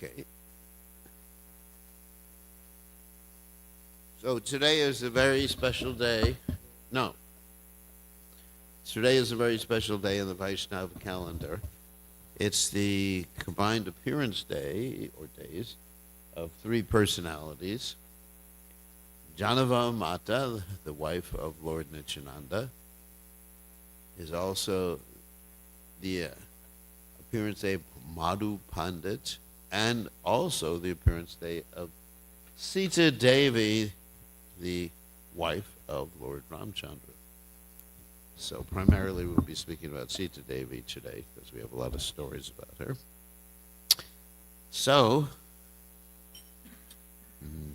Okay. So today is a very special day. No. Today is a very special day in the Vaishnava calendar. It's the combined appearance day, or days, of three personalities. Janava Mata, the wife of Lord Nityananda, is also the appearance day of Madhu Pandit, and also the appearance day of Sita Devi, the wife of Lord Ramchandra. So primarily we'll be speaking about Sita Devi today because we have a lot of stories about her. So,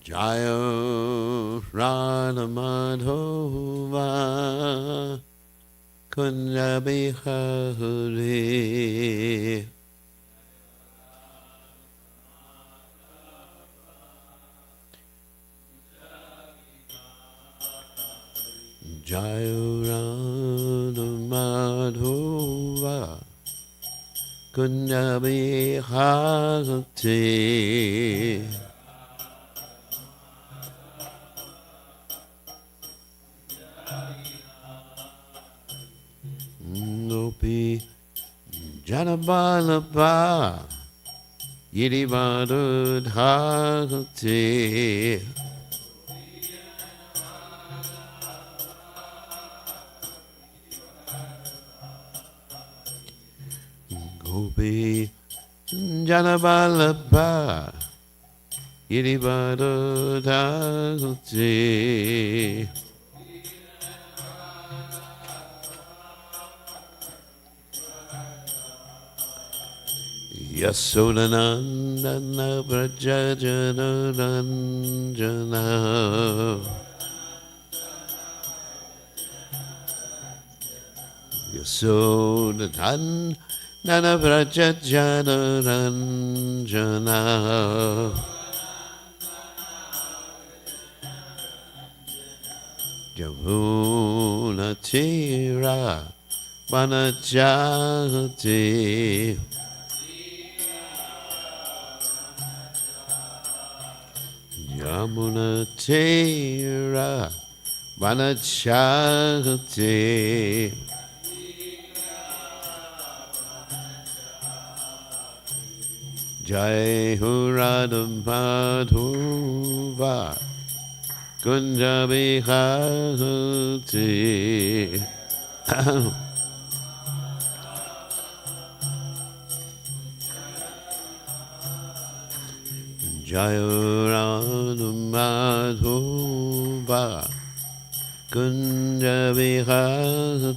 Jayo Radha Madhova Kunja Bihari Jayo Radha Madhova Kunja Bihari Gopi Janabalabha Yidivadudhagati Gopi Janabalabha Yidivadudhagati Yasodhanandana Vrajajanaranjana Yasodhanandana Vrajajanaranjana Jamuna Tira Vanajati Yamuna Tira Vanachati Jai Radha Madhova Kunja Bihari Jaya Radha Madhova Kunja Bihari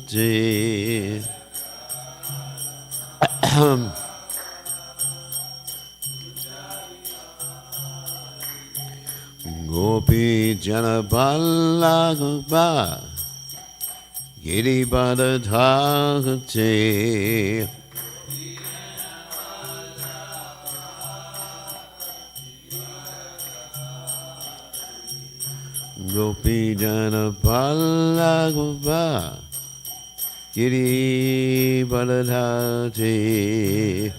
Gopi Janaballabha Giribadadhagati Gopi Janaballabha Giribadadhagati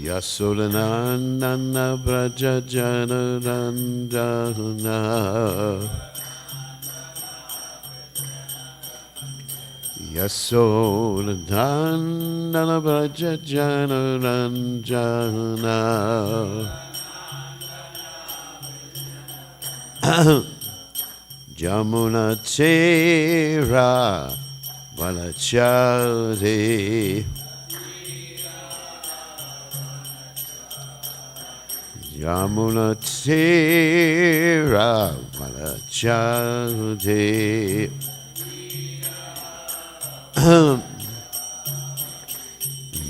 Yasodhanandana Vrajajanaranjana Yasodhanandana Vrajajanaranjana Jamuna Tira Vanachari Yamuna Tira Vanachari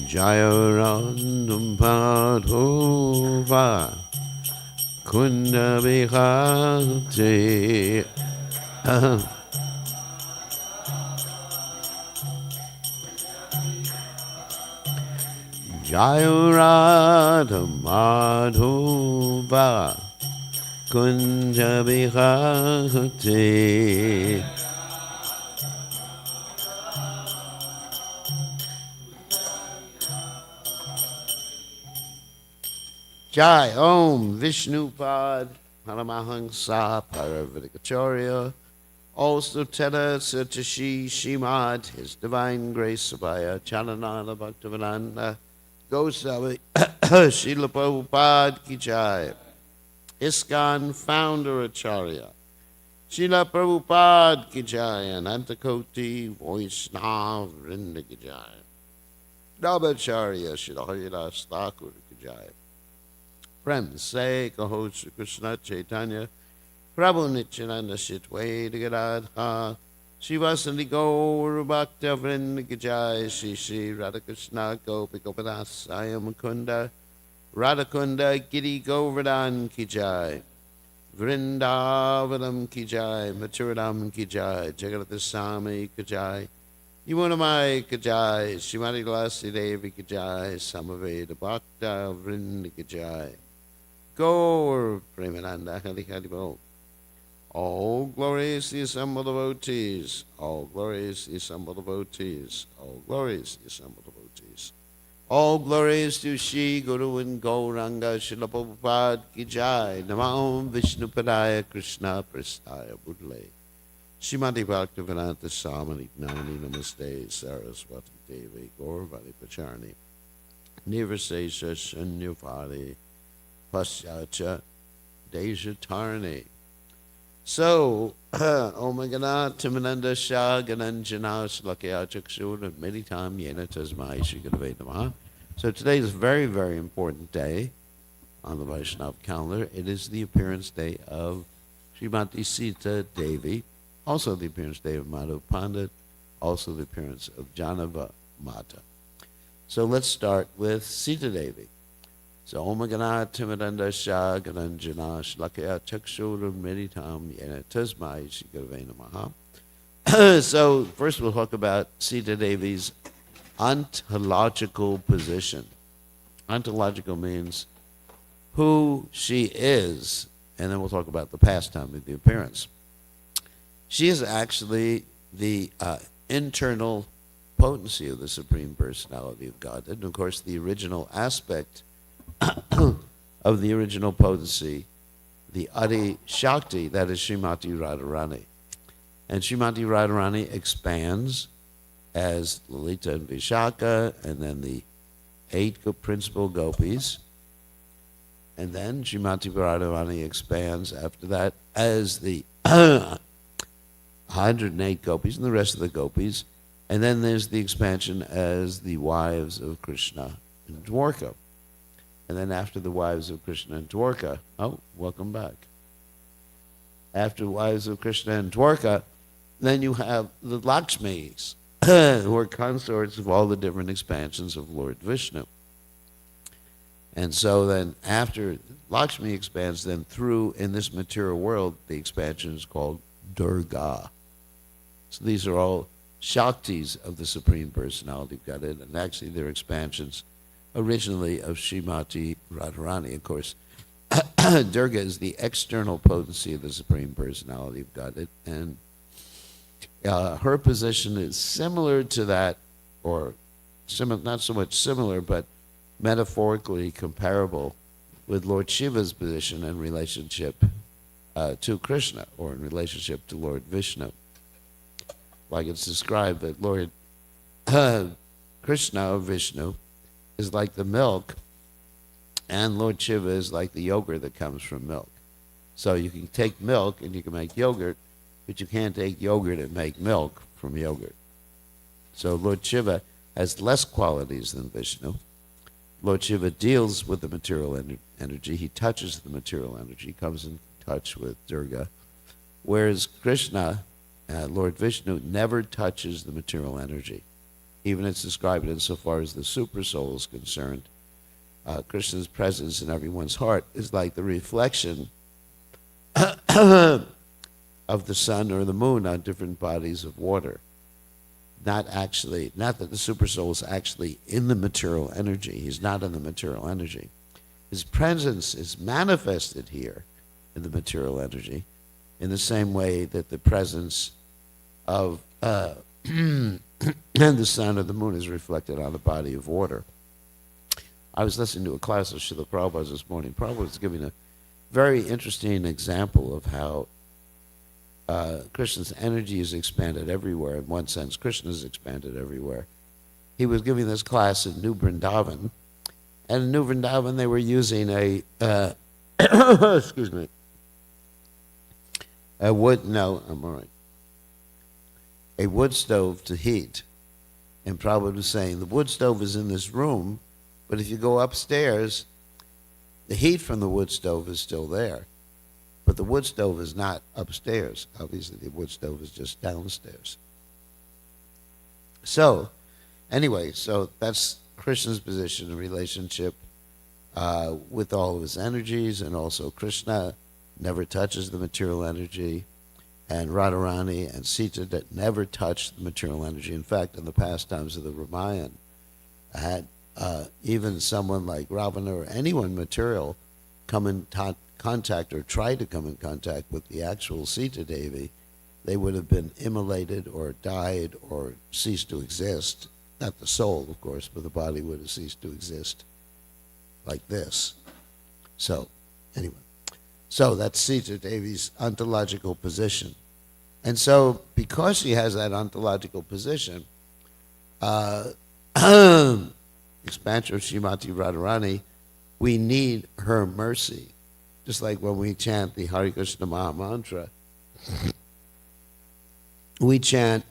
Jaya Radha Madhova Kunja Bihari Jaya Radha Madhova Kunja Bihari Jai Om Vishnu Pad Paramahansa Paravatikacharya. Also Teta Satashi Shimad, His Divine Grace Abhaya Chalanana Bhaktivedanta Goswami Srila Prabhupada Ki Jai. ISKCON Founder Acharya Srila Prabhupada Ki Jai. Anantakoti Vaishnava Vrinda Ki Jai. Navacharya Srila Haridas Thakur Ki Jai. Friends, say Kaho Shri Krishna Chaitanya Prabhu Nityananda Shitwade Gadadha Shivasandi Gaur Bhakta Vrinda Ki Jai. Shri Shri Radhakrishna Gopi Gopadas Mukunda Radhakunda Giri Govardhan Ki Jai. Vrindavanam Ki Jai. Mathuradam Ki Jai. Jagadatasami Ki Jai. Yamunamai Ki Jai. Shrimati Tulasi Devi Ki Jai. Samaveda Bhakta Vrinda Ki Jai. Gaur Premananda Hari Hari Bol. All glories the assembled devotees. All glories the assembled devotees. All glories the assembled devotees. All glories to Shri Guru and Gauranga Srila Prabhupada Ki Jai. Namah Vishnu Padaya Krishna Prastaya Budle. Shrimati Bhaktivedanta Swami Nani Namaste Saraswati Devi Gaurvani Pacharni. Nivasesha Shanyavadi Pasyacha Dejatarni. So, Om Gana Timananda Shah Gananjana Slakya Chakshur Meditam Yena Tasmai Shri Gurave Namaha. So today is a very, very important day on the Vaishnava calendar. It is the appearance day of Srimati Sita Devi, also the appearance day of Madhav Pandit, also the appearance of Janava Mata. So let's start with Sita Devi. So Om Gana Timadanda Shah Gananjana Shlakya Chakshura Meditam Yena Tasmai Shri Gurave Namaha. So first we'll talk about Sita Devi's ontological position. Ontological means who she is, and then we'll talk about the pastime of the appearance. She is actually the internal potency of the Supreme Personality of Godhead, and of course the original aspect of the original potency, the Adi Shakti, that is Srimati Radharani. And Srimati Radharani expands as Lalita and Vishaka, and then the 8 principal gopis. And then Srimati Radharani expands after that as the 108 gopis and the rest of the gopis. And then there's the expansion as the wives of Krishna in Dwarka. And then after the wives of Krishna and Dwarka, oh, welcome back. After the wives of Krishna and Dwarka, then you have the Lakshmis, who are consorts of all the different expansions of Lord Vishnu. And so then after Lakshmi expands, then through in this material world, the expansion is called Durga. So these are all Shaktis of the Supreme Personality of Godhead, and actually they're expansions originally of Srimati Radharani. Of course, Durga is the external potency of the Supreme Personality of Godhead, and her position is similar to that, or not so much similar, but metaphorically comparable with Lord Shiva's position in relationship to Krishna, or in relationship to Lord Vishnu. Like it's described that Lord Krishna, or Vishnu, is like the milk, and Lord Shiva is like the yogurt that comes from milk. So you can take milk and you can make yogurt, but you can't take yogurt and make milk from yogurt. So Lord Shiva has less qualities than Vishnu. Lord Shiva deals with the material energy. He touches the material energy, comes in touch with Durga. Whereas Krishna, Lord Vishnu, never touches the material energy. Even it's described insofar as the super soul is concerned. Krishna's presence in everyone's heart is like the reflection of the sun or the moon on different bodies of water. Not that the super soul is actually in the material energy. He's not in the material energy. His presence is manifested here in the material energy in the same way that the presence of and the sun or the moon is reflected on a body of water. I was listening to a class of Srila Prabhupada this morning. Prabhupada was giving a very interesting example of how Krishna's energy is expanded everywhere. In one sense, Krishna is expanded everywhere. He was giving this class in New Vrindavan, and in New Vrindavan they were using a excuse me, a wood. No, I'm all right. A wood stove to heat, and Prabhupada was saying the wood stove is in this room, but if you go upstairs, the heat from the wood stove is still there. But the wood stove is not upstairs. Obviously, the wood stove is just downstairs. So, anyway, so that's Krishna's position in relationship with all of his energies, and also Krishna never touches the material energy, and Radharani and Sita that never touched the material energy. In fact, in the pastimes of the Ramayana, had even someone like Ravana or anyone material come in contact or try to come in contact with the actual Sita Devi, they would have been immolated or died or ceased to exist. Not the soul, of course, but the body would have ceased to exist like this. So, anyway. So that's Sita Devi's ontological position. And so, because she has that ontological position, expansion of Srimati Radharani, we need her mercy. Just like when we chant the Hare Krishna Maha Mantra, we chant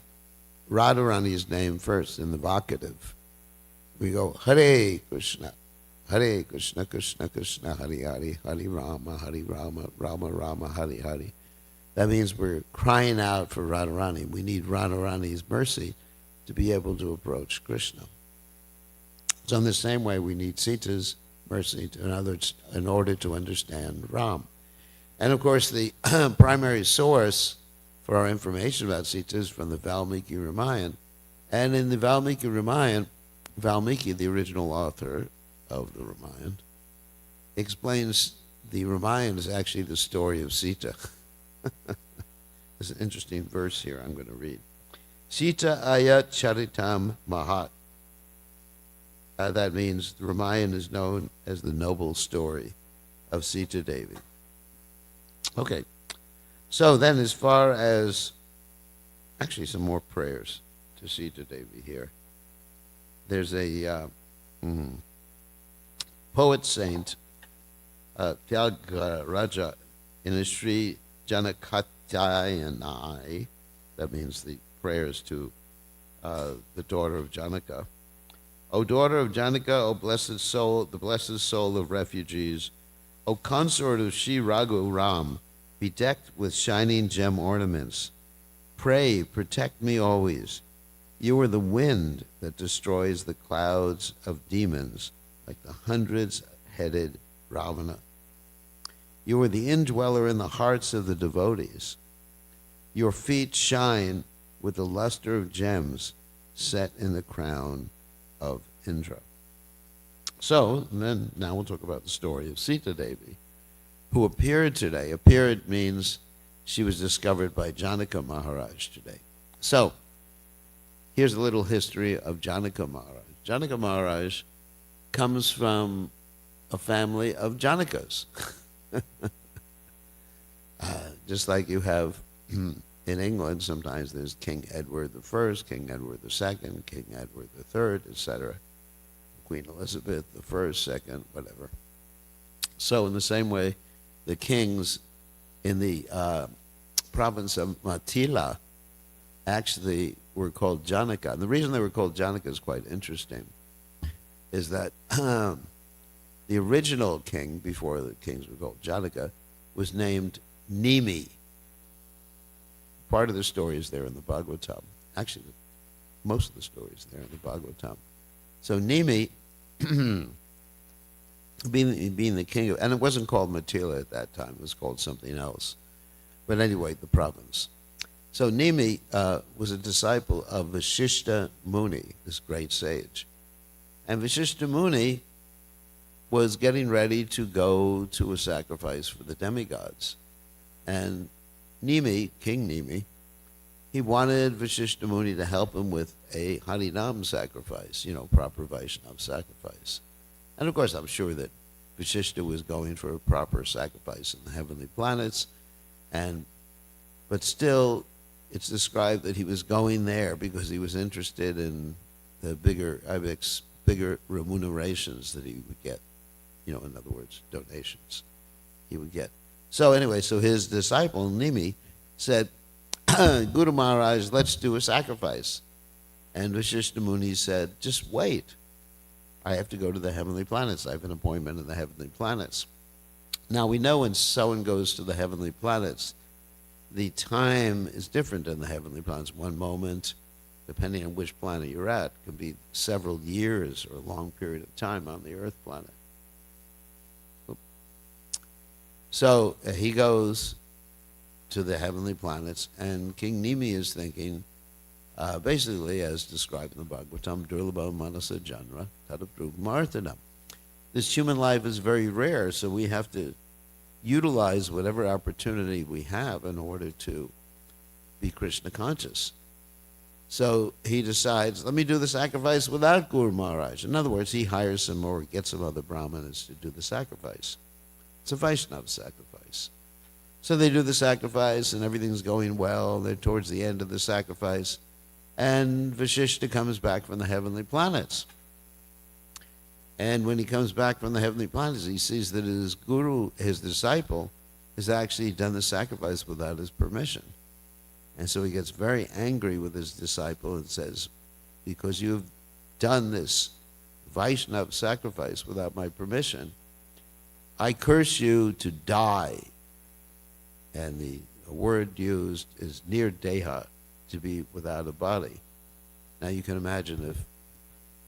Radharani's name first in the vocative. We go, Hare Krishna, Krishna Krishna, Hare Hare, Hare Rama, Rama Rama, Hare Hare. That means we're crying out for Radharani. We need Radharani's mercy to be able to approach Krishna. So in the same way, we need Sita's mercy in order to understand Ram. And of course, the primary source for our information about Sita is from the Valmiki Ramayana. And in the Valmiki Ramayana, Valmiki, the original author of the Ramayana, explains the Ramayana is actually the story of Sita. There's an interesting verse here I'm going to read. Sita ayat charitam mahat. That means the Ramayana is known as the noble story of Sita Devi. Okay, so then as far as, actually some more prayers to Sita Devi here. There's a poet saint, Tyagaraja, in the Sri Janakatyayanai, that means the prayers to the daughter of Janaka. O daughter of Janaka, O blessed soul, the blessed soul of refugees, O consort of Shri Raghu Ram, bedecked with shining gem ornaments, pray, protect me always. You are the wind that destroys the clouds of demons, like the hundreds-headed Ravana. You are the indweller in the hearts of the devotees. Your feet shine with the luster of gems set in the crown of Indra. So, then now we'll talk about the story of Sita Devi, who appeared today. Appeared means she was discovered by Janaka Maharaj today. So, here's a little history of Janaka Maharaj. Janaka Maharaj comes from a family of Janakas. Just like you have in England, sometimes there's King Edward I, King Edward II, King Edward III, etc. Queen Elizabeth I, II, whatever. So in the same way, the kings in the province of Mathila actually were called Janaka. And the reason they were called Janaka is quite interesting, is that the original king, before the kings were called Janaka, was named Nimi. Part of the story is there in the Bhagavatam. Actually, most of the story is there in the Bhagavatam. So Nimi, being the king of, and it wasn't called Mathila at that time, it was called something else. But anyway, the province. So Nimi was a disciple of Vashishta Muni, this great sage. And Vashishta Muni was getting ready to go to a sacrifice for the demigods. And Nimi, King Nimi, he wanted Vashishta Muni to help him with a Harinam sacrifice, proper Vaishnava sacrifice. And of course, I'm sure that Vashishta was going for a proper sacrifice in the heavenly planets, but still, it's described that he was going there because he was interested in the bigger remunerations that he would get. In other words, donations he would get. So anyway, so his disciple, Nimi, said, Guru Maharaj, let's do a sacrifice. And Vashishta Muni said, just wait. I have to go to the heavenly planets. I have an appointment in the heavenly planets. Now, we know when someone goes to the heavenly planets, the time is different in the heavenly planets. One moment, depending on which planet you're at, can be several years or a long period of time on the Earth planet. So he goes to the heavenly planets, and King Nimi is thinking, basically, as described in the Bhagavatam, Durlabha Manasa Janra Tadaprub Marthanam. This human life is very rare, so we have to utilize whatever opportunity we have in order to be Krishna conscious. So he decides, let me do the sacrifice without Guru Maharaj. In other words, he hires some or gets some other brahmanas to do the sacrifice. It's a Vaishnava sacrifice. So they do the sacrifice, and everything's going well. They're towards the end of the sacrifice. And Vashishta comes back from the heavenly planets. And when he comes back from the heavenly planets, he sees that his guru, his disciple, has actually done the sacrifice without his permission. And so he gets very angry with his disciple and says, because you've done this Vaishnava sacrifice without my permission, I curse you to die. And the word used is near deha, to be without a body. Now you can imagine if,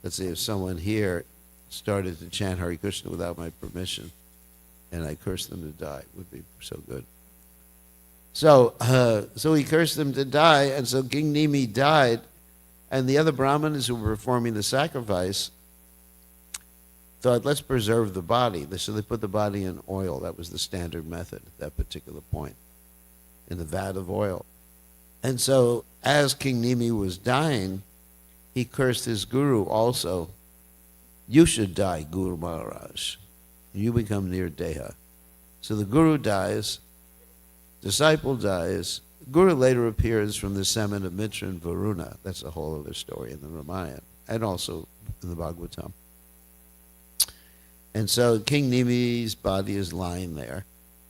let's say if someone here started to chant Hare Krishna without my permission, and I cursed them to die, it would be so good. So he cursed them to die, and so King Nimi died, and the other brahmanas who were performing the sacrifice thought, let's preserve the body. So they put the body in oil. That was the standard method at that particular point, in the vat of oil. And so as King Nimi was dying, he cursed his guru also. You should die, Guru Maharaj. You become near deha. So the guru dies, disciple dies. Guru later appears from the semen of Mitra and Varuna. That's a whole other story in the Ramayana, and also in the Bhagavatam. And so King Nimi's body is lying there.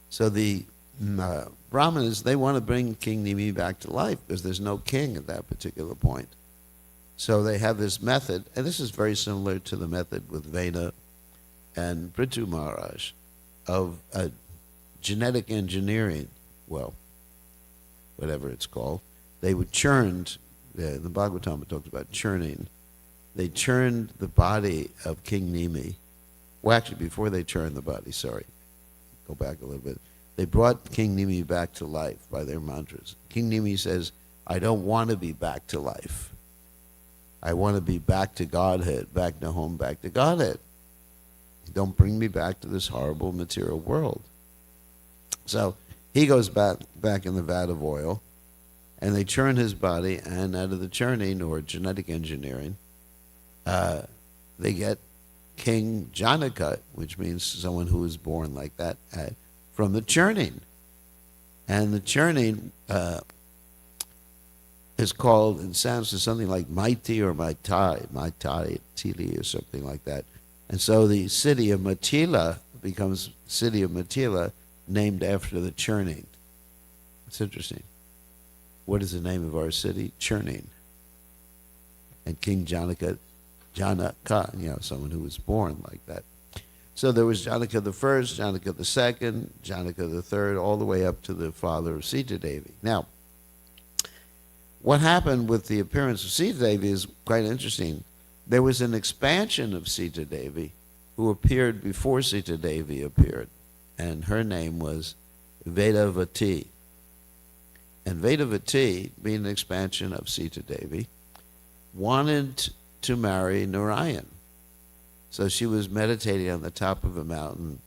So the Brahmanas, they want to bring King Nimi back to life because there's no king at that particular point. So they have this method, and this is very similar to the method with Vena and Prithu Maharaj, of genetic engineering, well, whatever it's called. They would churn, the Bhagavatam talks about churning. They churned the body of King Nimi. Well, actually, before they churned the body, sorry, go back a little bit. They brought King Nimi back to life by their mantras. King Nimi says, I don't want to be back to life. I want to be back to Godhead, back to home, back to Godhead. Don't bring me back to this horrible material world. So he goes back in the vat of oil, and they churn his body, and out of the churning, or genetic engineering, they get King Janaka, which means someone who was born like that, from the churning. And the churning is called in Sanskrit something like Maiti or Maitai, Tili or something like that. And so the city of Matila becomes city of Matila, named after the churning. It's interesting. What is the name of our city? Churning. And King Janaka, someone who was born like that. So there was Janaka the first, Janaka the second, Janaka the third, all the way up to the father of Sita Devi. Now, what happened with the appearance of Sita Devi is quite interesting. There was an expansion of Sita Devi who appeared before Sita Devi appeared, and her name was Vedavati. And Vedavati, being an expansion of Sita Devi, wanted to marry Narayan. So she was meditating on the top of a mountain,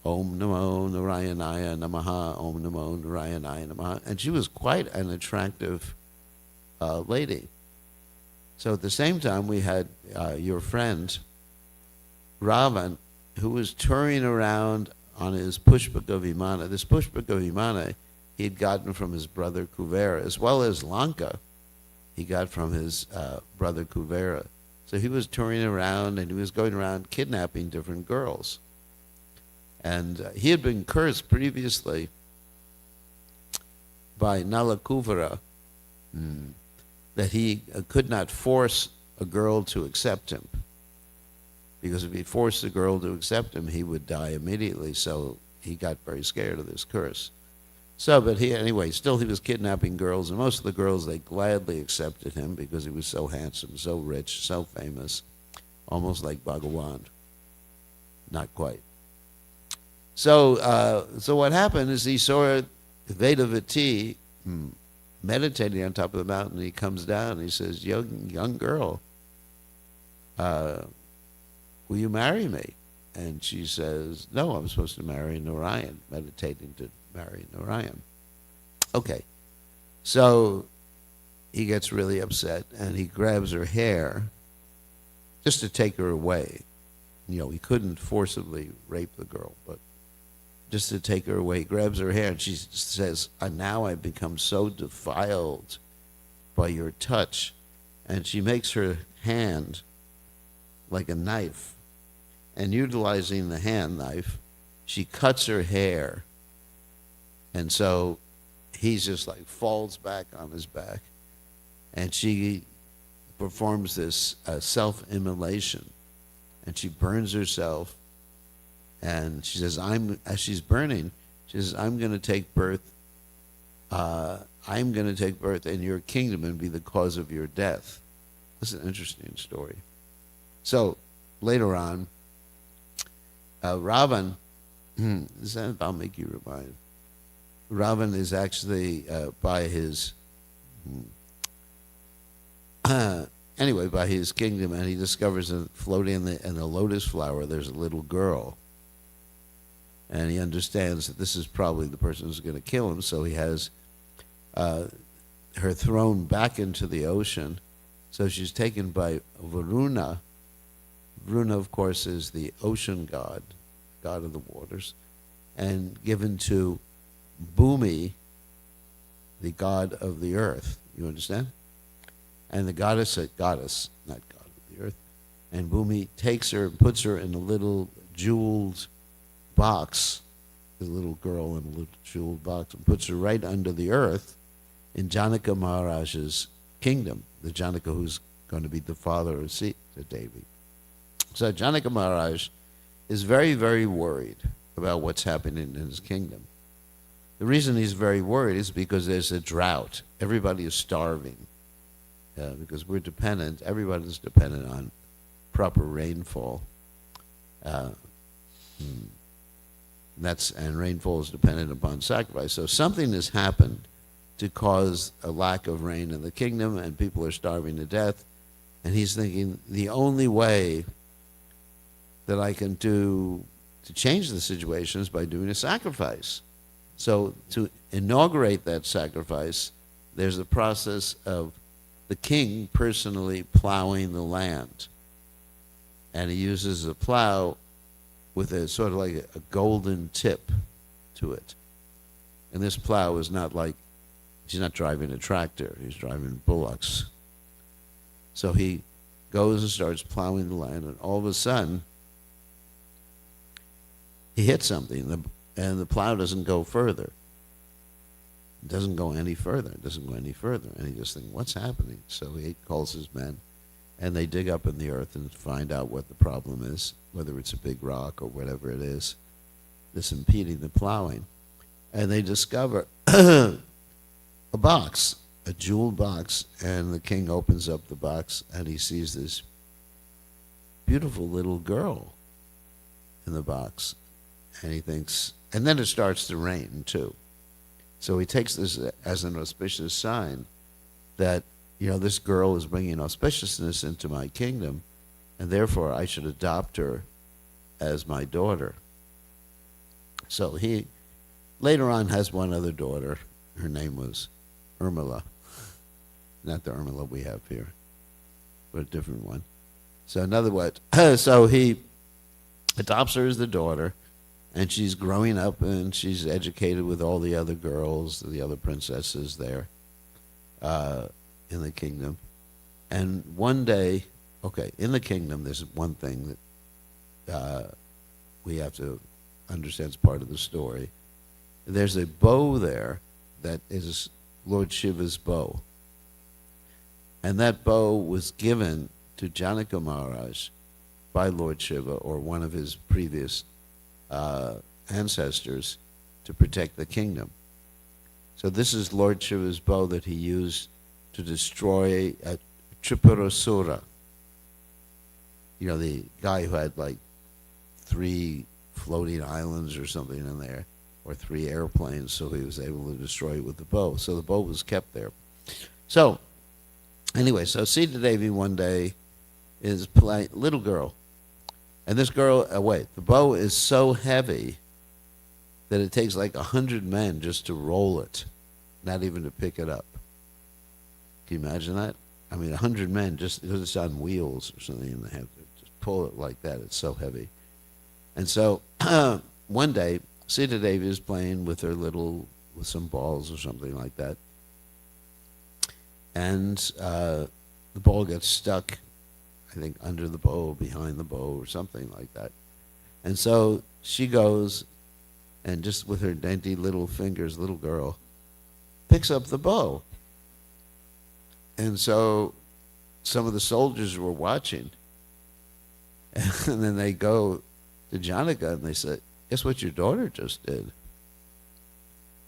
Om Namo Narayanaya Namaha, Om Namo Narayanaya Namaha. And she was quite an attractive lady. So at the same time, we had your friend, Ravan, who was touring around on his Pushpaka Vimana. This Pushpaka Vimana he had gotten from his brother Kuvera, as well as Lanka he got from his brother Kuvera. So he was touring around and he was going around kidnapping different girls. And he had been cursed previously by Nalakuvara that he could not force a girl to accept him. Because if he forced a girl to accept him, he would die immediately. So he got very scared of this curse. So, but anyway, still he was kidnapping girls, and most of the girls, they gladly accepted him because he was so handsome, so rich, so famous, almost like Bhagawan. Not quite. So, what happened is he saw Vedavati meditating on top of the mountain. He comes down and he says, young girl, will you marry me? And she says, no, I'm supposed to marry Narayan, meditating to marry Narayan. Okay. So he gets really upset and he grabs her hair just to take her away. He couldn't forcibly rape the girl, but just to take her away, he grabs her hair and she says, now I've become so defiled by your touch. And she makes her hand like a knife. And utilizing the hand knife, she cuts her hair. And so he's just like falls back on his back. And she performs this self-immolation. And she burns herself. And she says, as she's burning, she says, I'm going to take birth. I'm going to take birth in your kingdom and be the cause of your death. This is an interesting story. So later on, Ravan, I'll make you remind. Ravan is actually by his, by his kingdom, and he discovers that floating in the lotus flower, there's a little girl. And he understands that this is probably the person who's going to kill him, so he has her thrown back into the ocean. So she's taken by Varuna. Varuna, of course, is the ocean god of the waters, and given to Bhumi, the god of the earth. You understand? And the goddess, not god of the earth, and Bhumi takes her and puts her in a little jeweled box, the little girl in a little jeweled box, and puts her right under the earth in Janaka Maharaj's kingdom, the Janaka who's going to be the father of Sita Devi. So Janaka Maharaj is very, very worried about what's happening in his kingdom. The reason he's very worried is because there's a drought. Everybody is starving because we're dependent. Everybody's dependent on proper rainfall. And rainfall is dependent upon sacrifice. So something has happened to cause a lack of rain in the kingdom, and people are starving to death. And he's thinking, the only way that I can do to change the situation is by doing a sacrifice. So to inaugurate that sacrifice, there's a process of the king personally plowing the land. And he uses a plow with a sort of like a golden tip to it. And this plow is not like, he's not driving a tractor, he's driving bullocks. So he goes and starts plowing the land, and all of a sudden, he hits something, and the plow doesn't go further. It doesn't go any further. It doesn't go any further. And he just thinks, what's happening? So he calls his men, and they dig up in the earth and find out what the problem is, whether it's a big rock or whatever it is that's impeding the plowing. And they discover a box, a jeweled box, and the king opens up the box, and he sees this beautiful little girl in the box. And he thinks, and then it starts to rain too. So he takes this as an auspicious sign that, this girl is bringing auspiciousness into my kingdom, and therefore I should adopt her as my daughter. So he later on has one other daughter. Her name was Urmila. Not the Urmila we have here, but a different one. So in other words, so he adopts her as the daughter, and she's growing up and she's educated with all the other girls, the other princesses there in the kingdom. And one day, okay, in the kingdom, there's one thing that we have to understand as part of the story. There's a bow there that is Lord Shiva's bow. And that bow was given to Janaka Maharaj by Lord Shiva, or one of his previous ancestors, to protect the kingdom. So this is Lord Shiva's bow that he used to destroy Tripurasura. You know, the guy who had like 3 floating islands or something in there, or 3 airplanes, so he was able to destroy it with the bow. So the bow was kept there. So, anyway, so Sita Devi one day is playing, little girl, and this girl, the bow is so heavy that it takes like 100 men just to roll it, not even to pick it up. Can you imagine that? I mean, 100 men, just because it's on wheels or something, and they have to just pull it like that. It's so heavy. And so one day, Sita Devi is playing with her with some balls or something like that. And the ball gets stuck, I think, under the bow, behind the bow, or something like that. And so she goes, and just with her dainty little fingers, little girl, picks up the bow. And so some of the soldiers were watching. And then they go to Janaka and they said, "Guess what your daughter just did?"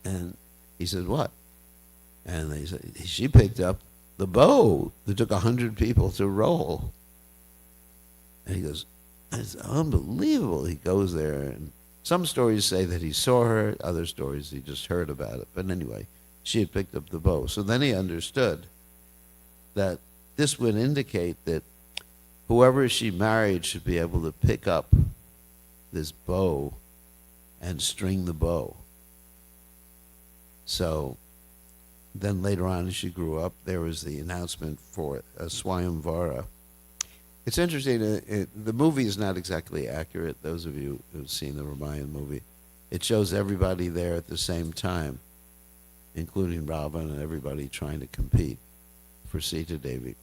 And he said, "What?" And they said, "She picked up the bow that took 100 people to roll." And he goes, "It's unbelievable." He goes there, and some stories say that he saw her, other stories he just heard about it. But anyway, she had picked up the bow. So then he understood that this would indicate that whoever she married should be able to pick up this bow and string the bow. So then later on, as she grew up, there was the announcement for a Swayamvara. It's interesting, the movie is not exactly accurate. Those of you who've seen the Ramayan movie, it shows everybody there at the same time, including Ravana and everybody trying to compete for Sita Devi.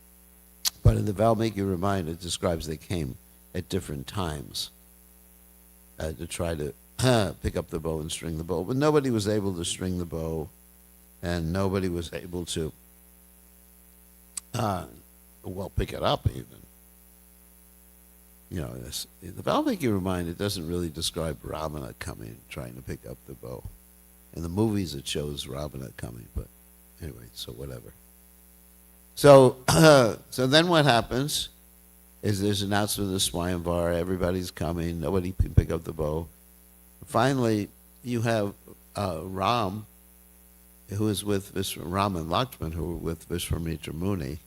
But in the Valmiki Ramayana, it describes they came at different times to try to pick up the bow and string the bow. But nobody was able to string the bow, and nobody was able to, pick it up even. You know, the Valmiki Ramayana, it doesn't really describe Ravana coming, trying to pick up the bow. In the movies, it shows Ravana coming, but anyway, so whatever. So, so then what happens is there's an announcement of the Swayamvara, everybody's coming, nobody can pick up the bow. Finally, you have Ram, who is with Ram and Lakshman, who were with Vishwamitra Muni,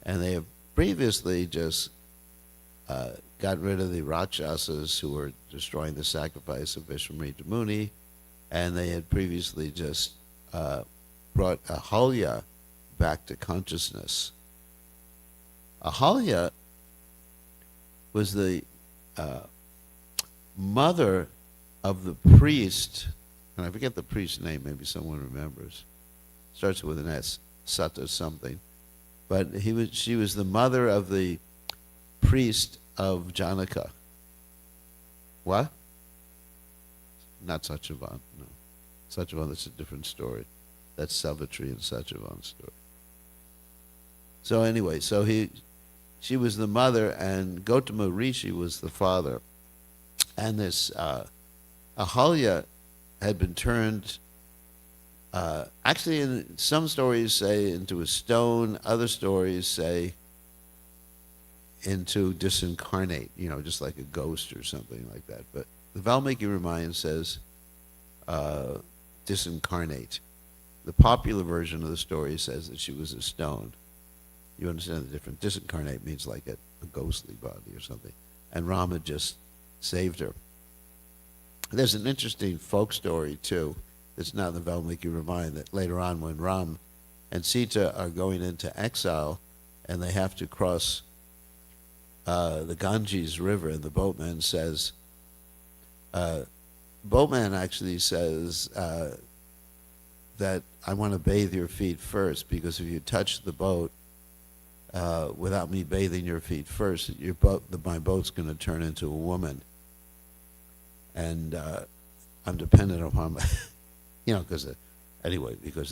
and they have previously just got rid of the Rakshasas who were destroying the sacrifice of Vishwamitra Muni, and they had previously just brought Ahalya back to consciousness. Ahalya was the mother of the priest, and I forget the priest's name, maybe someone remembers. Starts with an S, Sata something. But she was the mother of the priest of Janaka. What? Not Satyavan, no. Satyavan, that's a different story. That's Savitri and Satyavan's story. So anyway, she was the mother, and Gautama Rishi was the father. And this Ahalya had been turned, actually in some stories say into a stone, other stories say into disincarnate, just like a ghost or something like that. But the Valmiki Ramayana says disincarnate. The popular version of the story says that she was a stone. You understand the difference? Disincarnate means like a ghostly body or something. And Rama just saved her. There's an interesting folk story, too, that's not in the Valmiki Ramayana, that later on when Ram and Sita are going into exile and they have to cross the Ganges River, and the boatman says, boatman actually says that I want to bathe your feet first, because if you touch the boat without me bathing your feet first, my boat's going to turn into a woman. And I'm dependent upon my, because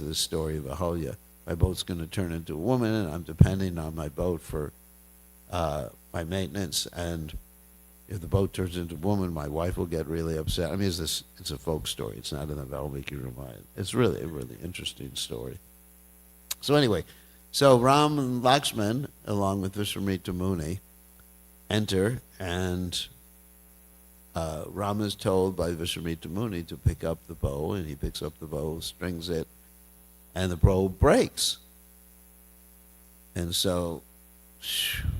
of this story of Aholya, my boat's going to turn into a woman, and I'm depending on my boat for my maintenance. And if the boat turns into a woman, my wife will get really upset. I mean, it's a folk story. It's not in the Valmiki Ramayana. It's really a really interesting story. So anyway, so Ram and Lakshman, along with Vishwamitra Muni, enter, and Ram is told by Vishwamitra Muni to pick up the bow, and he picks up the bow, strings it, and the bow breaks. And so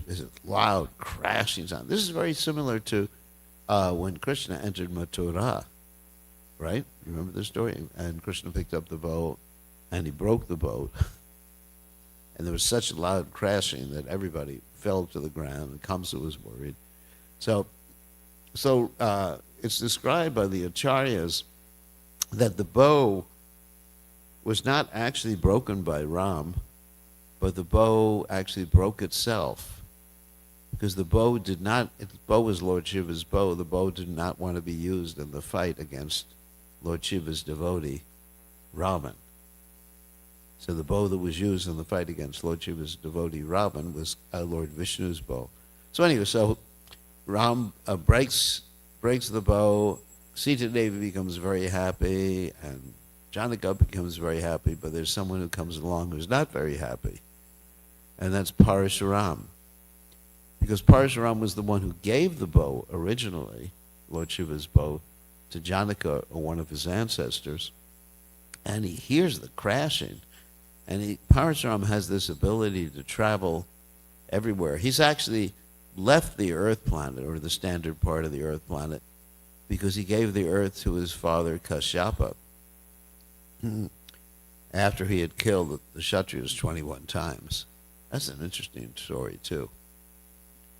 there's a loud crashing sound. This is very similar to when Krishna entered Mathura, right? Remember the story? And Krishna picked up the bow, and he broke the bow. And there was such a loud crashing that everybody fell to the ground, and Kamsa was worried. So it's described by the Acharyas that the bow was not actually broken by Ram, but the bow actually broke itself, because the bow was Lord Shiva's bow. The bow did not want to be used in the fight against Lord Shiva's devotee, Ravan. So the bow that was used in the fight against Lord Shiva's devotee, Ravan, was Lord Vishnu's bow. So anyway, so Ram breaks the bow. Sita Devi becomes very happy, and Janaka becomes very happy, but there's someone who comes along who's not very happy, and that's Parashuram. Because Parashuram was the one who gave the bow originally, Lord Shiva's bow, to Janaka, or one of his ancestors, and he hears the crashing, and Parashuram has this ability to travel everywhere. He's actually left the Earth planet, or the standard part of the Earth planet, because he gave the Earth to his father Kashyapa after he had killed the Kshatriyas 21 times. That's an interesting story, too.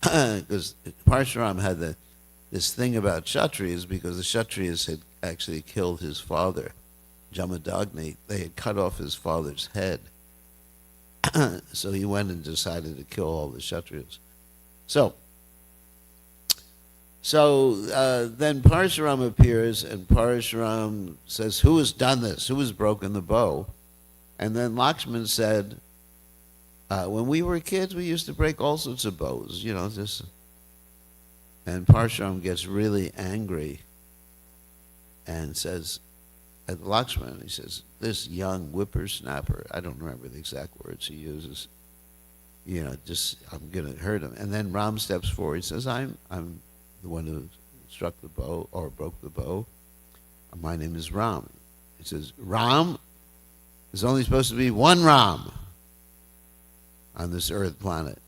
Because Parshuram had this thing about Kshatriyas, because the Kshatriyas had actually killed his father, Jamadagni. They had cut off his father's head. So he went and decided to kill all the Kshatriyas. So then Parshuram appears, and Parshuram says, who has done this? Who has broken the bow? And then Lakshman said, when we were kids, we used to break all sorts of bows, And Parshuram gets really angry and says, at Lakshman, he says, this young whippersnapper, I don't remember the exact words he uses, I'm going to hurt him. And then Ram steps forward. He says, I'm the one who struck the bow, or broke the bow. My name is Ram. He says, Ram, there's only supposed to be one Ram on this Earth planet.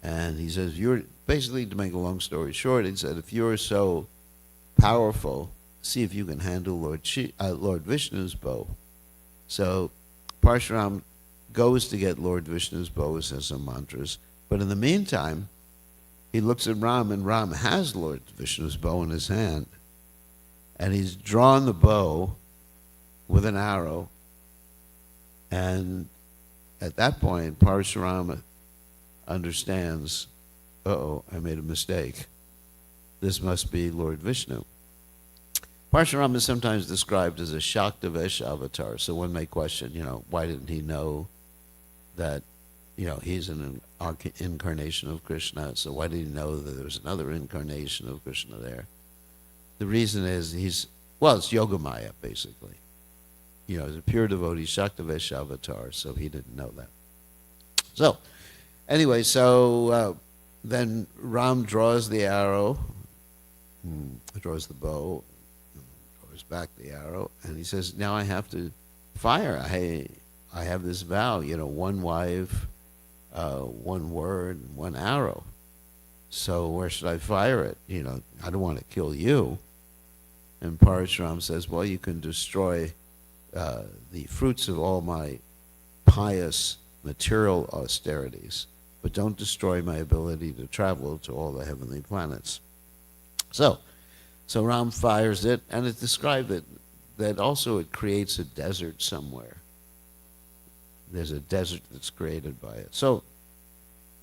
And he says, basically, to make a long story short, he said, if you're so powerful, see if you can handle Lord Vishnu's bow. So Parshuram goes to get Lord Vishnu's bow, says some mantras. But in the meantime, he looks at Ram, and Ram has Lord Vishnu's bow in his hand. And he's drawn the bow with an arrow. And at that point, Parshuram understands, I made a mistake. This must be Lord Vishnu. Parshuram is sometimes described as a Shaktavesh avatar, so one may question, why didn't he know that, he's an incarnation of Krishna, so why did he know that there was another incarnation of Krishna there? The reason is it's Yogamaya, basically. He's a pure devotee, Shaktavesh avatar, so he didn't know that. So, anyway, then Ram draws the arrow, draws the bow, draws back the arrow, and he says, now I have to fire. I have this vow, one wife, one word, one arrow. So where should I fire it? I don't want to kill you. And Parashuram says, well, you can destroy the fruits of all my pious material austerities. but don't destroy my ability to travel to all the heavenly planets. So Ram fires it, and it described that also it creates a desert somewhere. There's a desert that's created by it. So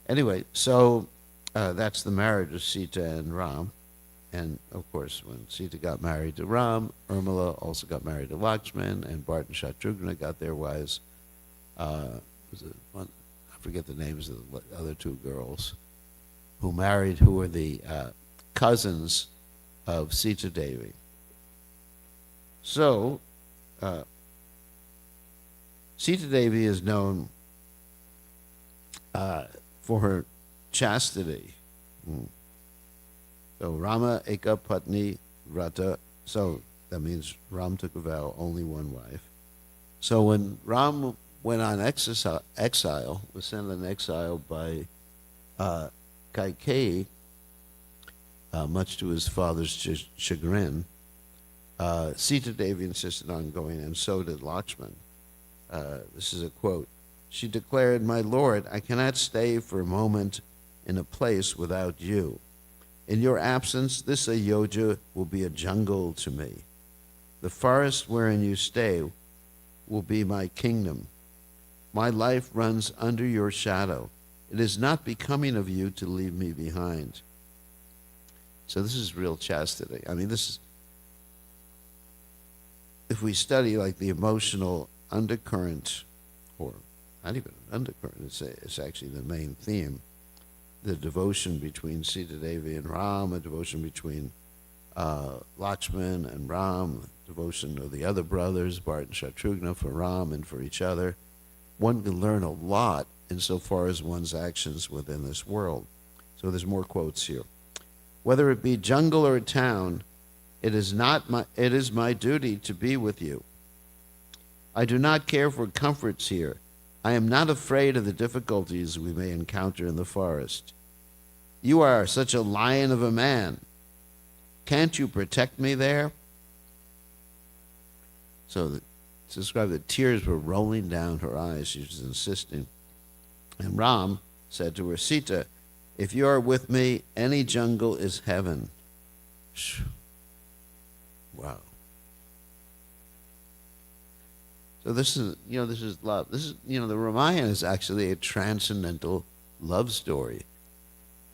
anyway, that's the marriage of Sita and Ram. And of course, when Sita got married to Ram, Urmila also got married to Lakshman, and Bharat and Shatrughna got their wives. Was it one? I forget the names of the other two girls who were the cousins of Sita Devi. So, Sita Devi is known for her chastity. So, Rama Eka Patni Vrata. So, that means Ram took a vow, only one wife. So, when Ram went on exile, was sent on exile by Kaikeyi, much to his father's chagrin, Sita Devi insisted on going, and so did Lakshman. This is a quote. She declared, "My lord, I cannot stay for a moment in a place without you. In your absence, this Ayodhya will be a jungle to me. The forest wherein you stay will be my kingdom. My life runs under your shadow. It is not becoming of you to leave me behind." So this is real chastity. I mean, this is, if we study like the emotional undercurrent, or not even an undercurrent, it's actually the main theme, the devotion between Sita Devi and Ram, a devotion between Lakshman and Ram, devotion of the other brothers, Bharat and Shatrughna, for Ram and for each other. One can learn a lot insofar as one's actions within this world. So there's more quotes here. "Whether it be jungle or town, it is my duty to be with you. I do not care for comforts here. I am not afraid of the difficulties we may encounter in the forest. You are such a lion of a man. Can't you protect me there?" So it's described that tears were rolling down her eyes. She was insisting. And Ram said to her, "Sita, if you are with me, any jungle is heaven." Wow. So this is love. This is, the Ramayana is actually a transcendental love story.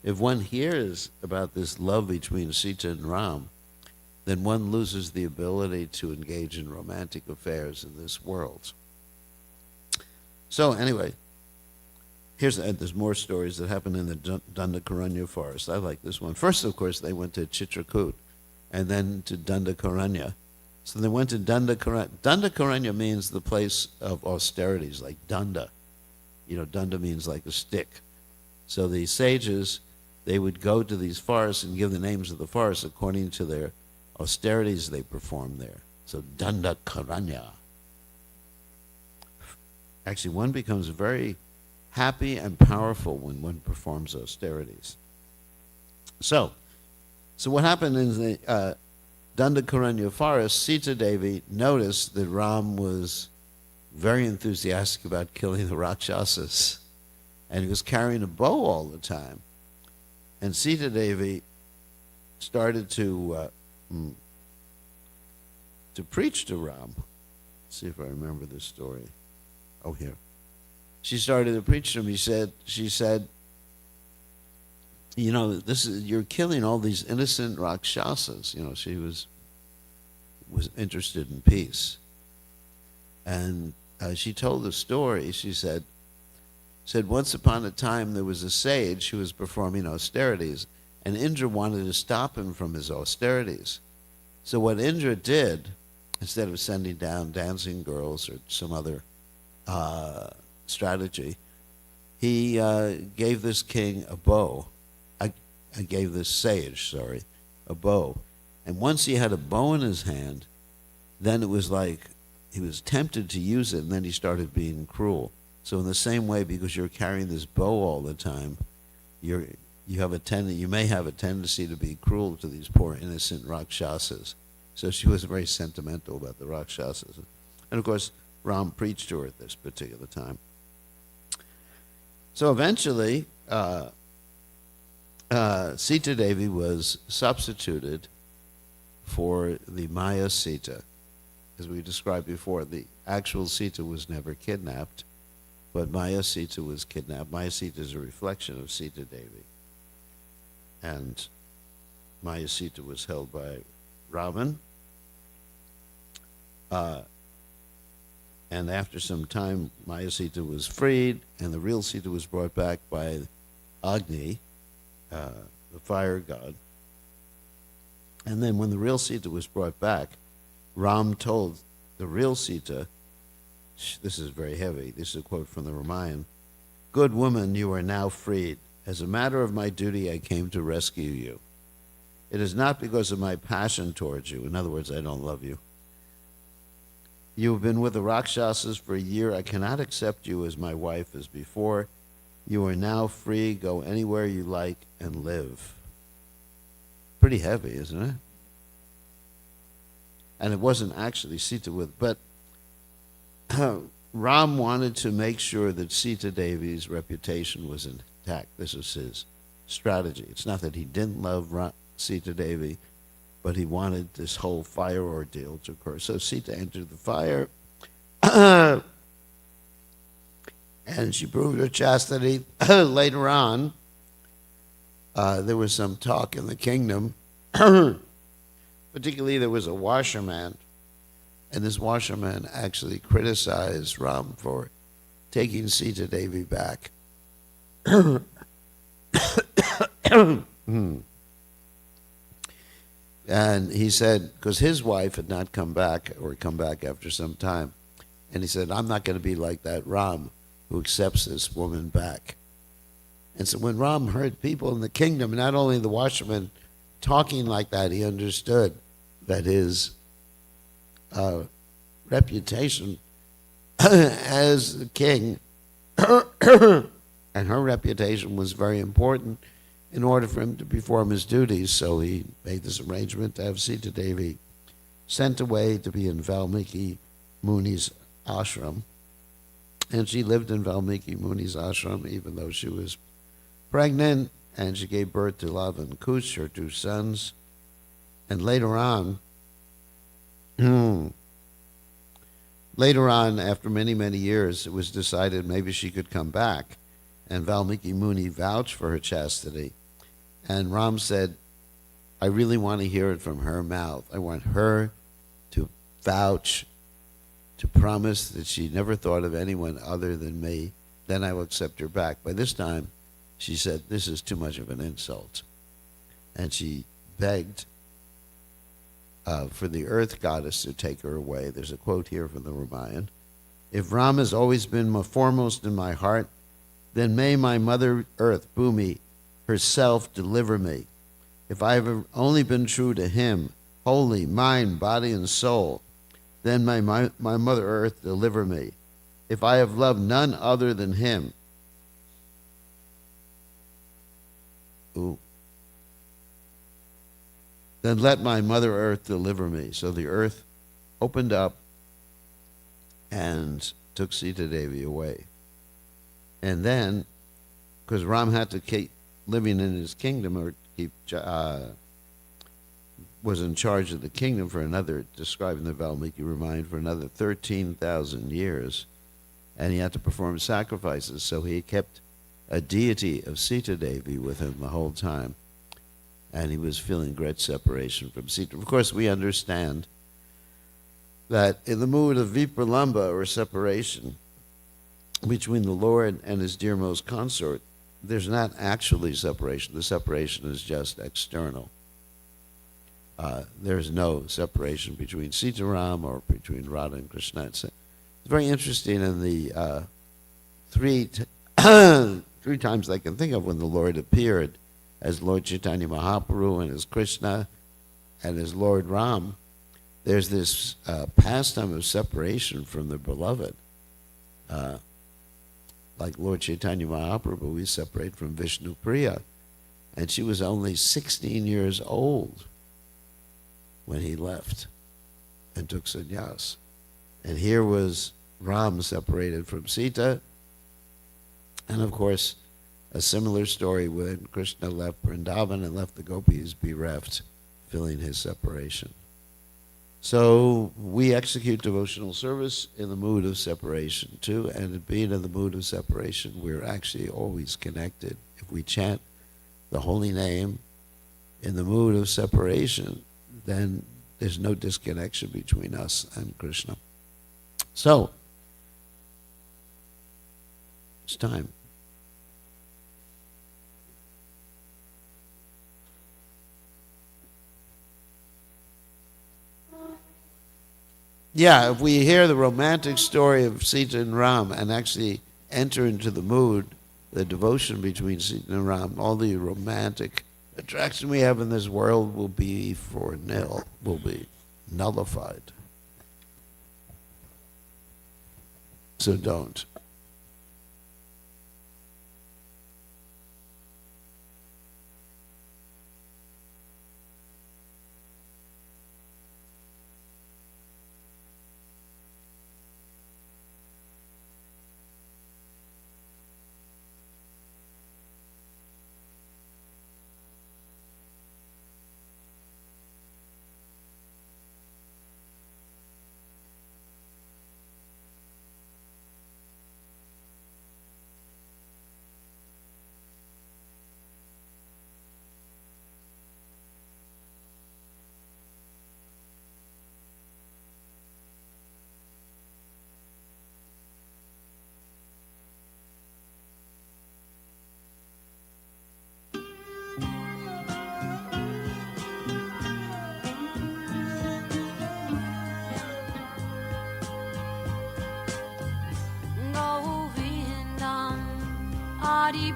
If one hears about this love between Sita and Ram, then one loses the ability to engage in romantic affairs in this world. So anyway, there's more stories that happen in the Dandakaranya forest. I like this one. First, of course, they went to Chitrakoot, and then to Dandakaranya. So they went to Dandakaranya. Dandakaranya means the place of austerities, like Danda. Danda means like a stick. So the sages, they would go to these forests and give the names of the forests according to their austerities they performed there. So Dandakaranya. Actually, one becomes very happy and powerful when one performs austerities. So what happened in the Dandakaranya forest, Sita Devi noticed that Ram was very enthusiastic about killing the Rakshasas, and he was carrying a bow all the time. And Sita Devi started to preach to Ram. Let's see if I remember this story. Oh, here. She started to preach to him. She said, you're killing all these innocent Rakshasas. She was interested in peace. And she told the story. She said, once upon a time there was a sage who was performing austerities, and Indra wanted to stop him from his austerities. So what Indra did, instead of sending down dancing girls or some other strategy, he gave this king a bow. I gave this sage, a bow. And once he had a bow in his hand, then it was like he was tempted to use it, and then he started being cruel. So in the same way, because you're carrying this bow all the time, you may have a tendency to be cruel to these poor innocent Rakshasas. So she was very sentimental about the Rakshasas. And of course, Ram preached to her at this particular time. So eventually, Sita Devi was substituted for the Maya Sita. As we described before, the actual Sita was never kidnapped, but Maya Sita was kidnapped. Maya Sita is a reflection of Sita Devi. And Maya Sita was held by Ravan. And after some time, Maya Sita was freed, and the real Sita was brought back by Agni, the fire god. And then when the real Sita was brought back, Ram told the real Sita, this is very heavy, this is a quote from the Ramayana, "Good woman, you are now freed. As a matter of my duty, I came to rescue you. It is not because of my passion towards you." In other words, I don't love you. "You have been with the Rakshasas for a year. I cannot accept you as my wife as before. You are now free. Go anywhere you like and live." Pretty heavy, isn't it? And it wasn't actually Sita but Ram wanted to make sure that Sita Devi's reputation was intact. This was his strategy. It's not that he didn't love Sita Devi, but he wanted this whole fire ordeal to occur. So Sita entered the fire, and she proved her chastity. Later on, there was some talk in the kingdom. Particularly, there was a washerman, and this washerman actually criticized Ram for taking Sita Devi back. And he said, because his wife had not come back, or come back after some time, and he said, "I'm not going to be like that Ram who accepts this woman back." And so when Ram heard people in the kingdom, not only the washerman talking like that, he understood that his reputation as the king and her reputation was very important in order for him to perform his duties. So he made this arrangement to have Sita Devi sent away to be in Valmiki Muni's ashram. And she lived in Valmiki Muni's ashram even though she was pregnant, and she gave birth to Lava and Kush, her two sons. And later on, after many, many years, it was decided maybe she could come back. And Valmiki Muni vouched for her chastity. And Ram said, "I really want to hear it from her mouth. I want her to vouch, to promise that she never thought of anyone other than me. Then I will accept her back." By this time, she said, "This is too much of an insult." And she begged for the earth goddess to take her away. There's a quote here from the Ramayana. "If Ram has always been foremost in my heart, then may my mother earth, Bhumi, herself deliver me. If I have only been true to him, wholly, mind, body, and soul, then may my mother earth deliver me. If I have loved none other than him," "then let my mother earth deliver me." So the earth opened up and took Sita Devi away. And then, because Ram had to keep living in his kingdom, or was in charge of the kingdom for another, described in the Valmiki Ramayana, for another 13,000 years, and he had to perform sacrifices, so he kept a deity of Sita Devi with him the whole time. And he was feeling great separation from Sita. Of course, we understand that in the mood of vipralamba, or separation, between the Lord and his dearmost consort, there's not actually separation. The separation is just external. There's no separation between Sitaram or between Radha and Krishna. It's very interesting in the three times I can think of when the Lord appeared as Lord Chaitanya Mahaprabhu and as Krishna and as Lord Ram. There's this pastime of separation from the beloved. Like Lord Chaitanya Mahaprabhu, we separate from Vishnu Priya. And she was only 16 years old when he left and took sannyas. And here was Ram separated from Sita. And of course, a similar story when Krishna left Vrindavan and left the gopis bereft, feeling his separation. So we execute devotional service in the mood of separation too, and being in the mood of separation, we're actually always connected. If we chant the holy name in the mood of separation, then there's no disconnection between us and Krishna. So, it's time. Yeah, if we hear the romantic story of Sita and Ram and actually enter into the mood, the devotion between Sita and Ram, all the romantic attraction we have in this world will be will be nullified. So don't.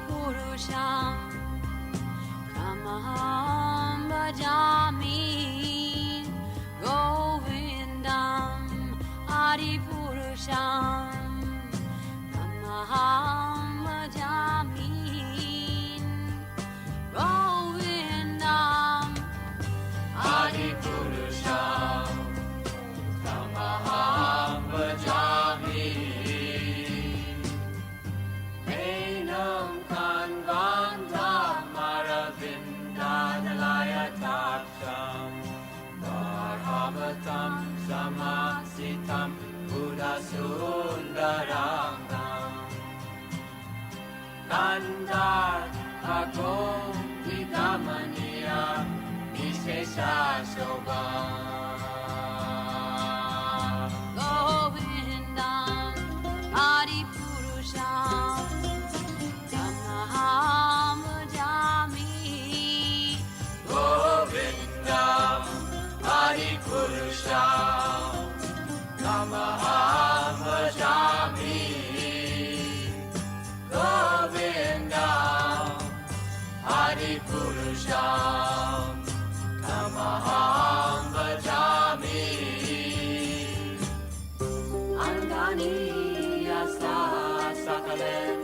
Purusham Kamaham Bhajami Govindam Adi Purusham Kamaham Bhajami Govindam Adi Purusham Kamaham Bhajami Samasitam Buddha Sundarangam Kandar Agom Vidamaniya Vishesha Shobha Govindam Adi Purusham Tamaham Jami Govindam Adi Purusham Kamaham Bhajami Govindam Adi Purusham Kamaham Bhajami Angani Yasa Sakalen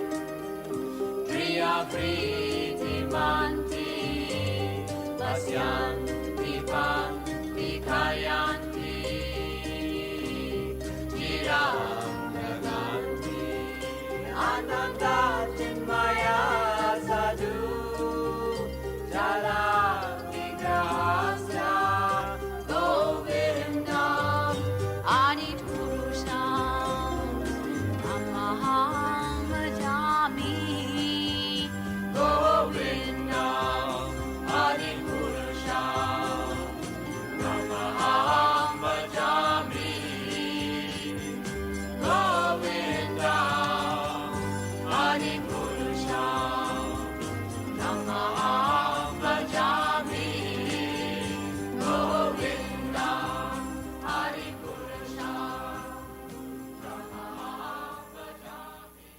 Priya Priti Manti Vasyan Dipan Dikayanti Naganti Ananda Chinmaya Sadhu Jala Vigrahasya Govindam Adi Purusham Kamaham Bhajami Govindam Adi Purusham Kamaham Bhajami Govindam Adi Purusham Namaham Bhajami Govindam Adi Purusham Namaham Bhajami.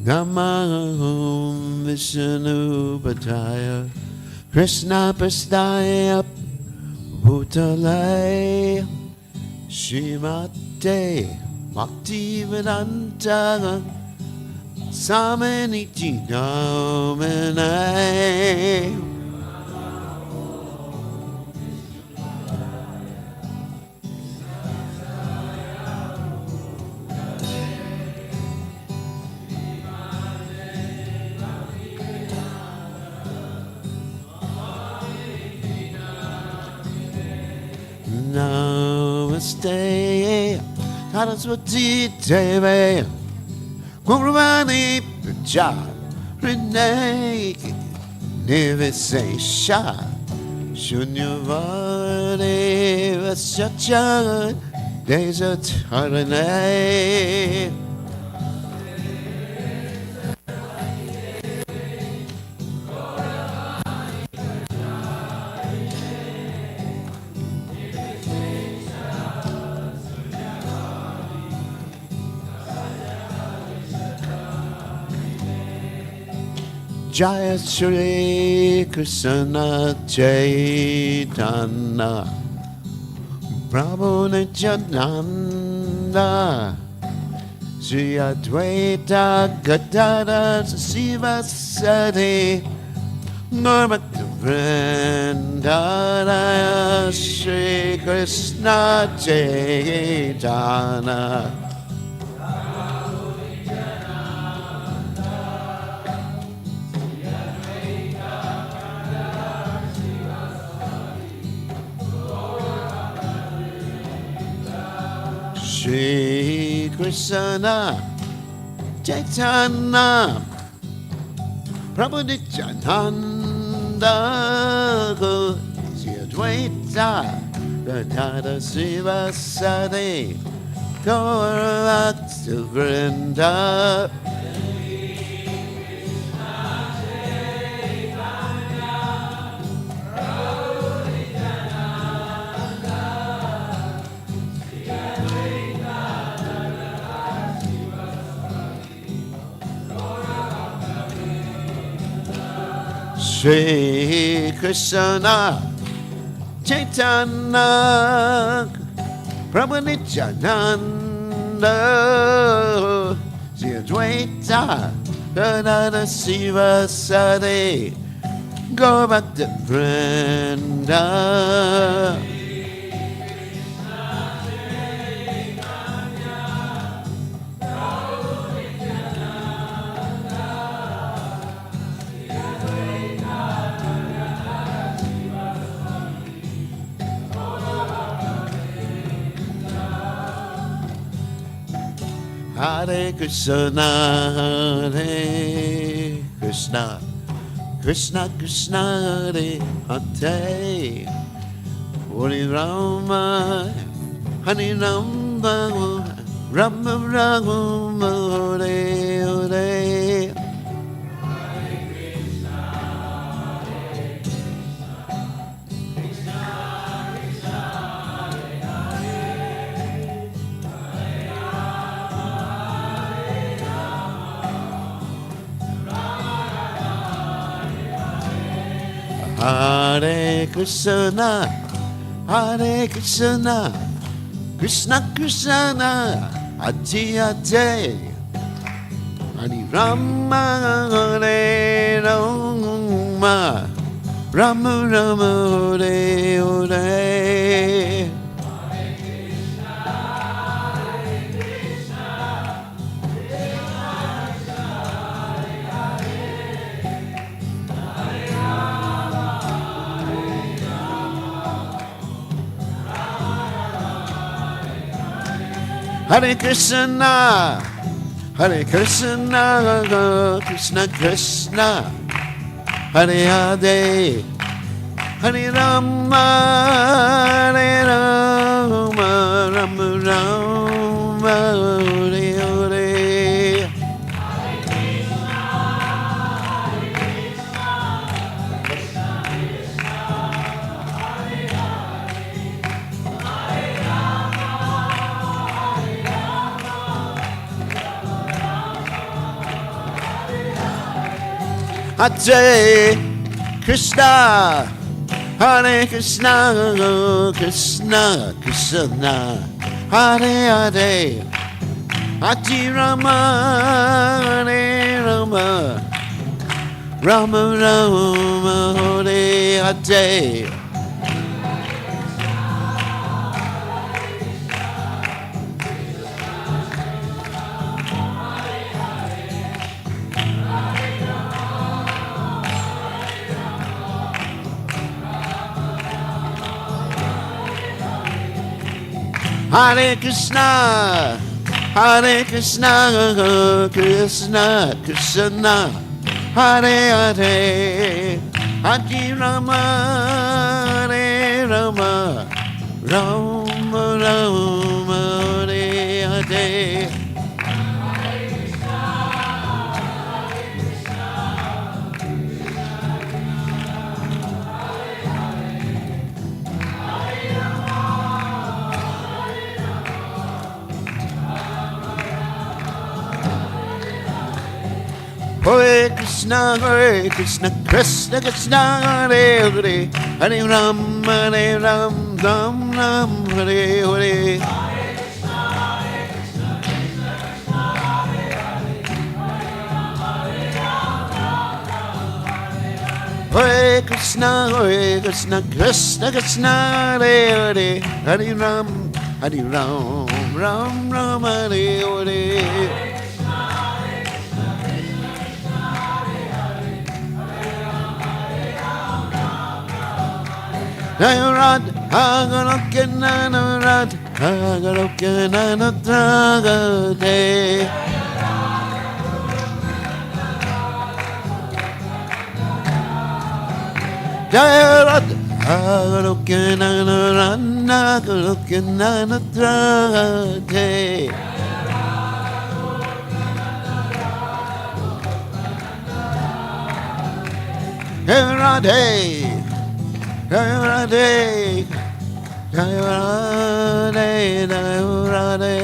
Namaham Vishnu Pataya Krishna Pastaya Bhutalaya Shimate Bhaktivedanta Samaniti Namane Namaste Saraswati Deve Guruvani Praja Renee Nivesesha Shunyavani Vasacha Desatarane Jaya Shri Krishna Chaitanya Prabhu Nityananda Shri Advaita Gadadhara Sivasati Nirmata Vrindara Shri Krishna Chaitanya Shri Krishna Chaitanya Prabhu Nityananda Shri Advaita Gadadhara Sivasati Gaurabhakta Vrinda Shri Krishna Chaitanya Prabhu Nityananda Shri Advaita Gadadhara Sivasati Gaurabhakta Vrinda Hare Krishna, Hare Krishna, Krishna Krishna, Hare Hare, Hare Rama, Hare Rama, Rama Rama, Hare Hare. Hare Krishna, Hare Krishna, Krishna Krishna, Hare Hare, Hare Rama, Hare Rama, Rama Rama, Hare Hare. Hare Krishna, Hare Krishna, Krishna Krishna, Hare Hare, Hare Rama, Hare Rama, Rama Rama, Hare Hare. Hare Krishna, Hare Krishna, Krishna Krishna, Hare Hare, Ati Rama, Hare Rama, Rama Rama, Hare Hare. Hare Krishna, Hare Krishna, Krishna Krishna, Hare Hare, Hare Rama, Hare Rama, Rama Rama, Hare Hare. Hare Krishna, Krishna Krishna, Hare Hare, Hare Ram, Ram Ram, Hare Hare. Hare Krishna, Krishna Krishna, Hare Hare, Hare Ram, Ram Ram, Hare Hare. Nayorad, Hagaloken, Nayorad, Hagaloken, Nanatragate. Nayorad, Hagaloken, Nayorad, Hagaloken, Nanatragate. Nayorad, Nayorade, Nayorade, Nayorade.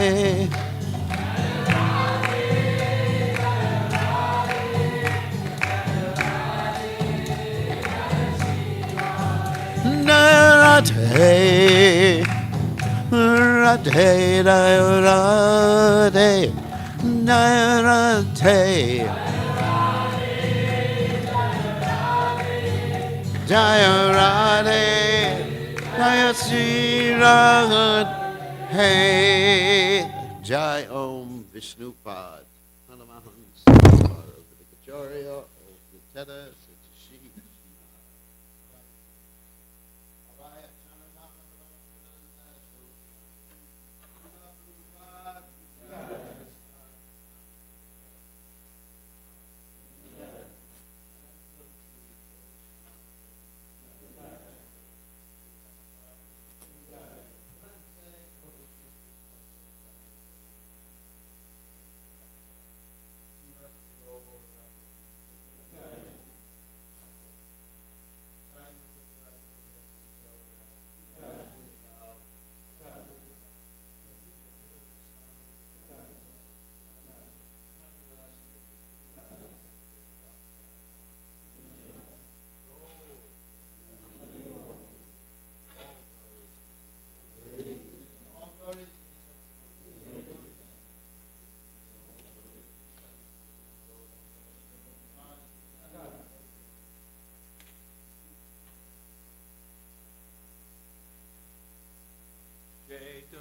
Nayorade, Nayorade, Nayorade, Nayorade. Jaya Radhe, Jaya Sri Radhe, Jai Om Vishnupad, Hanamahans, over the Kacharya, over the Teta, Sitashi.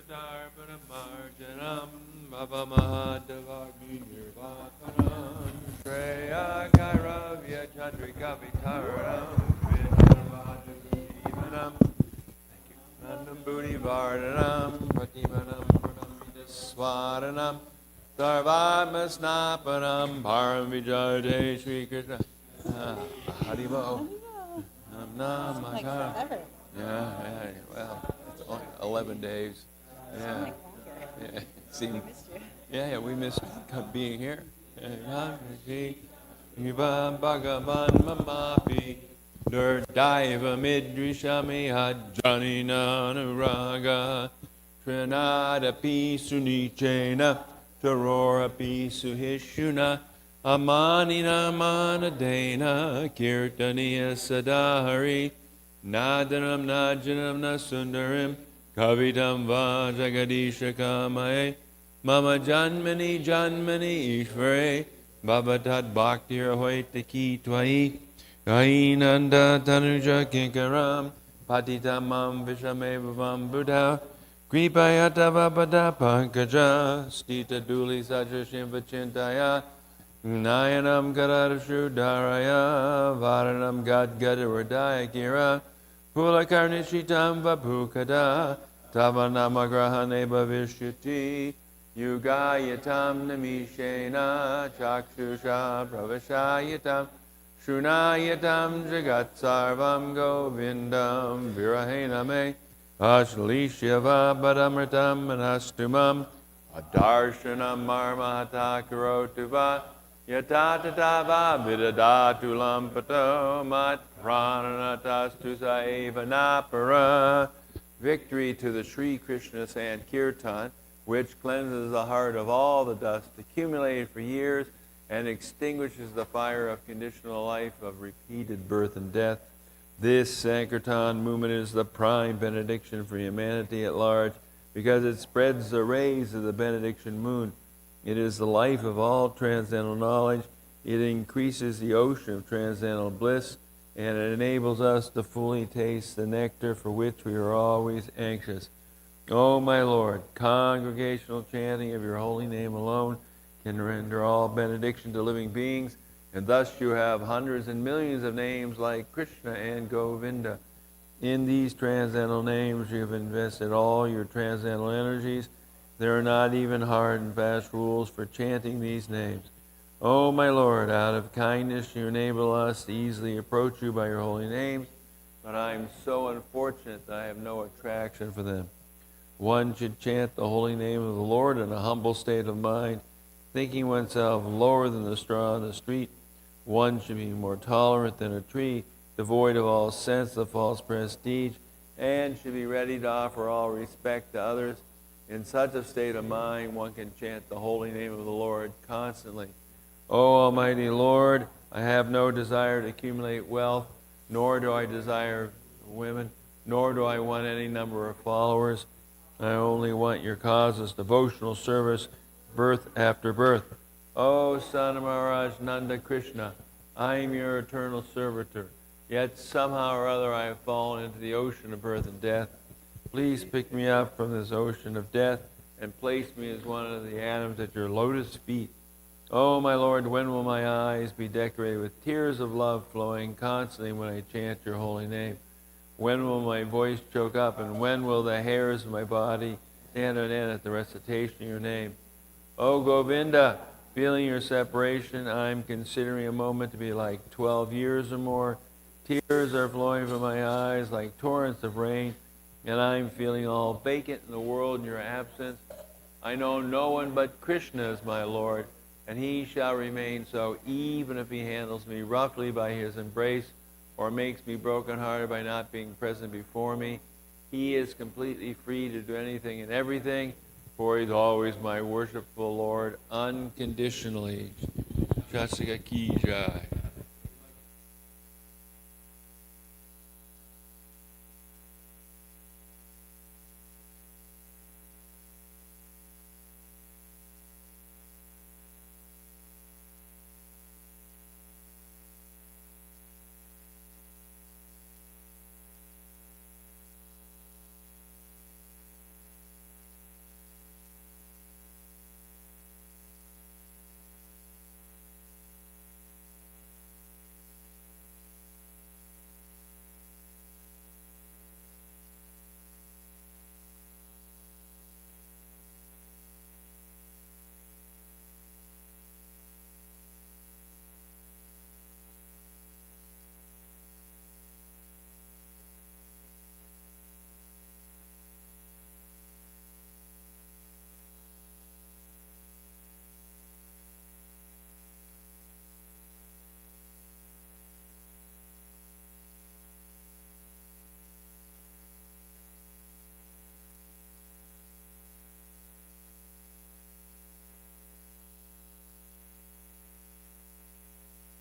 Darpanamarjanam Bhavamahadavagnirvaparam Shreya Kairavya Chandrika Vitaram Vinamadavimanam Nandam Bhuti Vardhanam Pratimanam Pranamidaswaranam Sarvamasnapanam Param Vijayate Shri Krishna Haribo Nam Namah. Yeah, well, it's only 11 days. Yeah, yeah, yeah, we missed being here. Bhagavan mamapi Durdaiva midrishami hadjanina nuraga Trinada pisu nichena Tarora pisu hishuna Amanina manadena Kirtaniya sadahari Nadanam najanam nasundarim Kavitam va jagadisha kamaye mama janmani janmani ishvare Bhavatat bhakti hoite ki tvai Ainanda tanuja kinkaram Patitamam vishamevam buddha Kripayata vapada pankaja Stita duli sajashim vachintaya Nayanam Gadadashu Dharaya Varanam Gadgadavardaya Gira Pulakarnishitam Vapukada Tavanamagrahane Bhavishyati Yugayatam Namishena Chakshusha Pravashayatam Shunayatam Jagat Sarvam Govindam Virahename Ashlishyava Badamritam Manastumam Adarshanam Marmahata Karotuva Yatatatava Vidadatulam Pato Mat Prananatas Eva Napara. Victory to the Sri Krishna Sankirtan, which cleanses the heart of all the dust accumulated for years and extinguishes the fire of conditional life of repeated birth and death. This Sankirtan movement is the prime benediction for humanity at large, because it spreads the rays of the benediction moon. It is the life of all transcendental knowledge. It increases the ocean of transcendental bliss, and it enables us to fully taste the nectar for which we are always anxious. O my Lord, congregational chanting of your holy name alone can render all benediction to living beings, and thus you have hundreds and millions of names like Krishna and Govinda. In these transcendental names you have invested all your transcendental energies. There are not even hard and fast rules for chanting these names. O my Lord, out of kindness you enable us to easily approach you by your holy names, but I am so unfortunate that I have no attraction for them. One should chant the holy name of the Lord in a humble state of mind, thinking oneself lower than the straw on the street. One should be more tolerant than a tree, devoid of all sense of false prestige, and should be ready to offer all respect to others. In such a state of mind, one can chant the holy name of the Lord constantly. O Almighty Lord, I have no desire to accumulate wealth, nor do I desire women, nor do I want any number of followers. I only want your causeless devotional service, birth after birth. O Son of Maharaj Nanda Krishna, I am your eternal servitor. Yet somehow or other I have fallen into the ocean of birth and death. Please pick me up from this ocean of death and place me as one of the atoms at your lotus feet. Oh, my Lord, when will my eyes be decorated with tears of love flowing constantly when I chant your holy name? When will my voice choke up, and when will the hairs of my body stand on end at the recitation of your name? Oh, Govinda, feeling your separation, I'm considering a moment to be like 12 years or more. Tears are flowing from my eyes like torrents of rain, and I'm feeling all vacant in the world in your absence. I know no one but Krishna is my Lord, and he shall remain so even if he handles me roughly by his embrace or makes me brokenhearted by not being present before me. He is completely free to do anything and everything, for he's always my worshipful Lord unconditionally. Jessica Ki Jai.